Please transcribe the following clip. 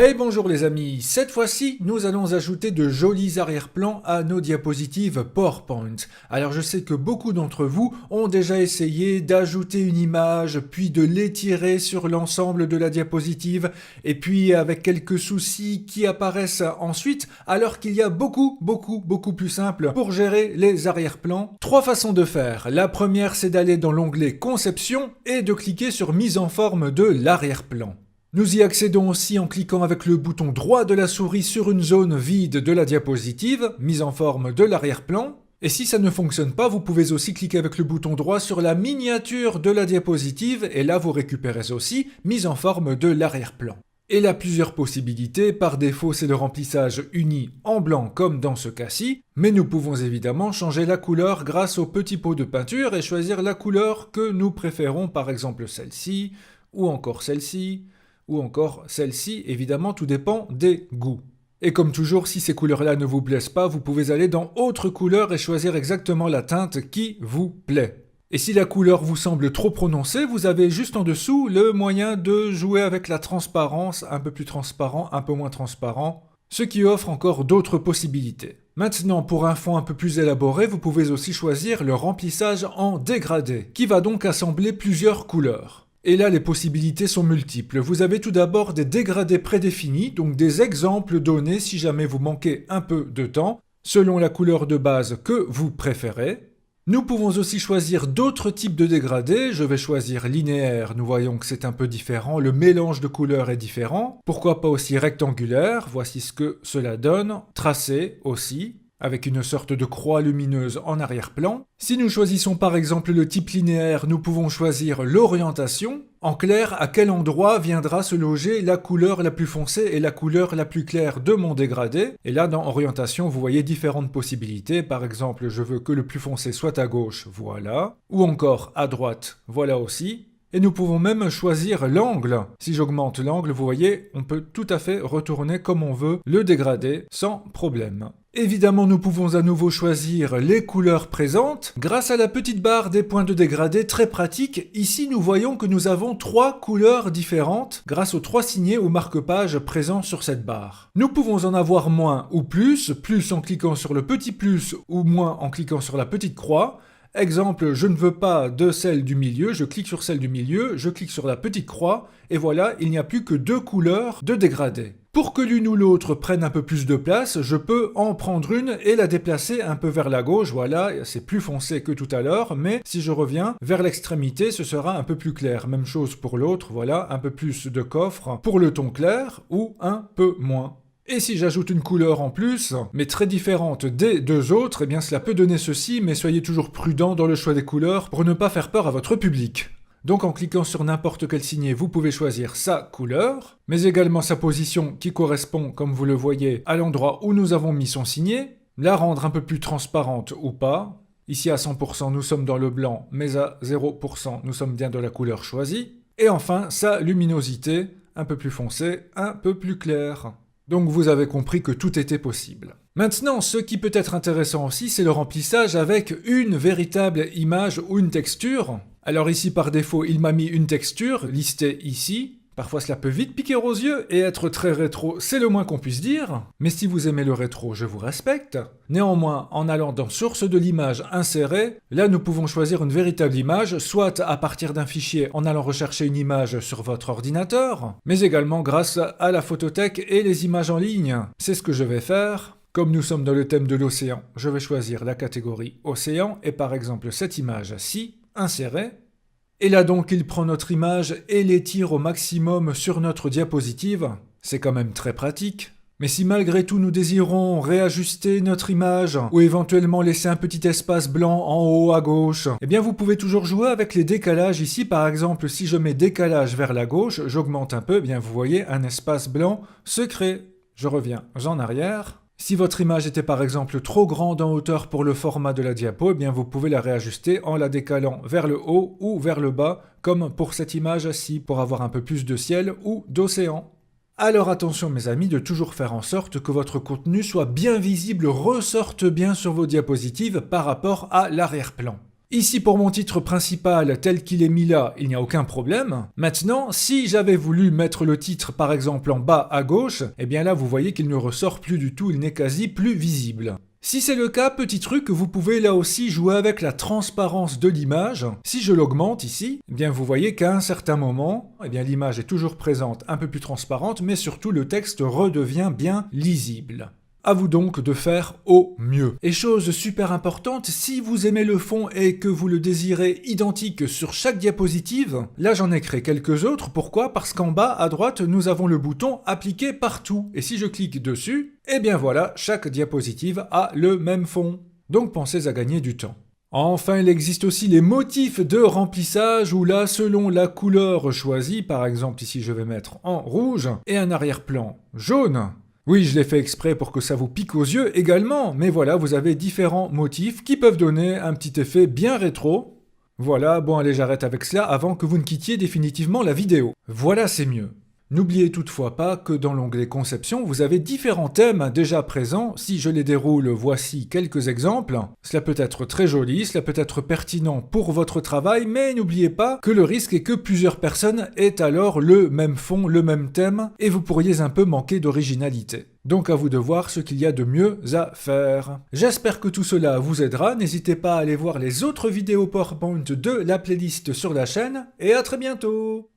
Hey bonjour les amis, cette fois-ci nous allons ajouter de jolis arrière-plans à nos diapositives PowerPoint. Alors je sais que beaucoup d'entre vous ont déjà essayé d'ajouter une image puis de l'étirer sur l'ensemble de la diapositive et puis avec quelques soucis qui apparaissent ensuite alors qu'il y a beaucoup plus simple pour gérer les arrière-plans. Trois façons de faire. La première c'est d'aller dans l'onglet Conception et de cliquer sur Mise en forme de l'arrière-plan. Nous y accédons aussi en cliquant avec le bouton droit de la souris sur une zone vide de la diapositive, mise en forme de l'arrière-plan. Et si ça ne fonctionne pas, vous pouvez aussi cliquer avec le bouton droit sur la miniature de la diapositive et là vous récupérez aussi mise en forme de l'arrière-plan. Et là plusieurs possibilités, par défaut c'est le remplissage uni en blanc comme dans ce cas-ci, mais nous pouvons évidemment changer la couleur grâce au petit pot de peinture et choisir la couleur que nous préférons, par exemple celle-ci, ou encore celle-ci, ou encore celle-ci, évidemment tout dépend des goûts. Et comme toujours, si ces couleurs-là ne vous plaisent pas, vous pouvez aller dans Autres couleurs et choisir exactement la teinte qui vous plaît. Et si la couleur vous semble trop prononcée, vous avez juste en dessous le moyen de jouer avec la transparence, un peu plus transparent, un peu moins transparent, ce qui offre encore d'autres possibilités. Maintenant, pour un fond un peu plus élaboré, vous pouvez aussi choisir le remplissage en dégradé, qui va donc assembler plusieurs couleurs. Et là, les possibilités sont multiples. Vous avez tout d'abord des dégradés prédéfinis, donc des exemples donnés si jamais vous manquez un peu de temps, selon la couleur de base que vous préférez. Nous pouvons aussi choisir d'autres types de dégradés. Je vais choisir linéaire, nous voyons que c'est un peu différent, le mélange de couleurs est différent. Pourquoi pas aussi rectangulaire, voici ce que cela donne. Tracé aussi, avec une sorte de croix lumineuse en arrière-plan. Si nous choisissons par exemple le type linéaire, nous pouvons choisir l'orientation. En clair, à quel endroit viendra se loger la couleur la plus foncée et la couleur la plus claire de mon dégradé. Et là, dans orientation, vous voyez différentes possibilités. Par exemple, je veux que le plus foncé soit à gauche, voilà. Ou encore à droite, voilà aussi. Et nous pouvons même choisir l'angle. Si j'augmente l'angle, vous voyez, on peut tout à fait retourner comme on veut le dégradé sans problème. Évidemment, nous pouvons à nouveau choisir les couleurs présentes. Grâce à la petite barre des points de dégradé très pratique, ici nous voyons que nous avons 3 couleurs différentes grâce aux 3 signets ou marque-pages présents sur cette barre. Nous pouvons en avoir moins ou plus en cliquant sur le petit plus ou moins en cliquant sur la petite croix. Exemple, je ne veux pas de celle du milieu, je clique sur celle du milieu, je clique sur la petite croix, et voilà, il n'y a plus que 2 couleurs de dégradé. Pour que l'une ou l'autre prenne un peu plus de place, je peux en prendre une et la déplacer un peu vers la gauche, voilà, c'est plus foncé que tout à l'heure, mais si je reviens vers l'extrémité, ce sera un peu plus clair. Même chose pour l'autre, voilà, un peu plus de coffre pour le ton clair, ou un peu moins. Et si j'ajoute une couleur en plus, mais très différente des 2 autres, eh bien cela peut donner ceci, mais soyez toujours prudent dans le choix des couleurs pour ne pas faire peur à votre public. Donc en cliquant sur n'importe quel signet, vous pouvez choisir sa couleur, mais également sa position qui correspond, comme vous le voyez, à l'endroit où nous avons mis son signet, la rendre un peu plus transparente ou pas. Ici à 100% nous sommes dans le blanc, mais à 0% nous sommes bien dans la couleur choisie. Et enfin sa luminosité, un peu plus foncée, un peu plus claire. Donc vous avez compris que tout était possible. Maintenant, ce qui peut être intéressant aussi, c'est le remplissage avec une véritable image ou une texture. Alors ici, par défaut, il m'a mis une texture, listée ici. Parfois cela peut vite piquer aux yeux et être très rétro, c'est le moins qu'on puisse dire. Mais si vous aimez le rétro, je vous respecte. Néanmoins, en allant dans Source de l'image insérée, là nous pouvons choisir une véritable image, soit à partir d'un fichier en allant rechercher une image sur votre ordinateur, mais également grâce à la photothèque et les images en ligne. C'est ce que je vais faire. Comme nous sommes dans le thème de l'océan, je vais choisir la catégorie Océan et par exemple cette image-ci, insérée. Et là donc il prend notre image et l'étire au maximum sur notre diapositive. C'est quand même très pratique. Mais si malgré tout nous désirons réajuster notre image ou éventuellement laisser un petit espace blanc en haut à gauche, eh bien vous pouvez toujours jouer avec les décalages. Ici par exemple si je mets décalage vers la gauche, j'augmente un peu, eh bien vous voyez un espace blanc se crée. Je reviens en arrière. Si votre image était par exemple trop grande en hauteur pour le format de la diapo, eh bien vous pouvez la réajuster en la décalant vers le haut ou vers le bas, comme pour cette image-ci, pour avoir un peu plus de ciel ou d'océan. Alors attention mes amis, de toujours faire en sorte que votre contenu soit bien visible, ressorte bien sur vos diapositives par rapport à l'arrière-plan. Ici pour mon titre principal tel qu'il est mis là, il n'y a aucun problème. Maintenant, si j'avais voulu mettre le titre par exemple en bas à gauche, eh bien là vous voyez qu'il ne ressort plus du tout, il n'est quasi plus visible. Si c'est le cas, petit truc, vous pouvez là aussi jouer avec la transparence de l'image. Si je l'augmente ici, eh bien vous voyez qu'à un certain moment, eh bien l'image est toujours présente, un peu plus transparente, mais surtout le texte redevient bien lisible. À vous donc de faire au mieux. Et chose super importante, si vous aimez le fond et que vous le désirez identique sur chaque diapositive, là j'en ai créé quelques autres. Pourquoi? Parce qu'en bas à droite, nous avons le bouton appliquer partout. Et si je clique dessus, eh bien voilà, chaque diapositive a le même fond. Donc pensez à gagner du temps. Enfin, il existe aussi les motifs de remplissage où là, selon la couleur choisie, par exemple ici je vais mettre en rouge, et un arrière-plan jaune. Oui, je l'ai fait exprès pour que ça vous pique aux yeux également, mais voilà, vous avez différents motifs qui peuvent donner un petit effet bien rétro. Voilà, bon allez, j'arrête avec cela avant que vous ne quittiez définitivement la vidéo. Voilà, c'est mieux. N'oubliez toutefois pas que dans l'onglet Conception, vous avez différents thèmes déjà présents. Si je les déroule, voici quelques exemples. Cela peut être très joli, cela peut être pertinent pour votre travail, mais n'oubliez pas que le risque est que plusieurs personnes aient alors le même fond, le même thème, et vous pourriez un peu manquer d'originalité. Donc à vous de voir ce qu'il y a de mieux à faire. J'espère que tout cela vous aidera, n'hésitez pas à aller voir les autres vidéos PowerPoint de la playlist sur la chaîne, et à très bientôt!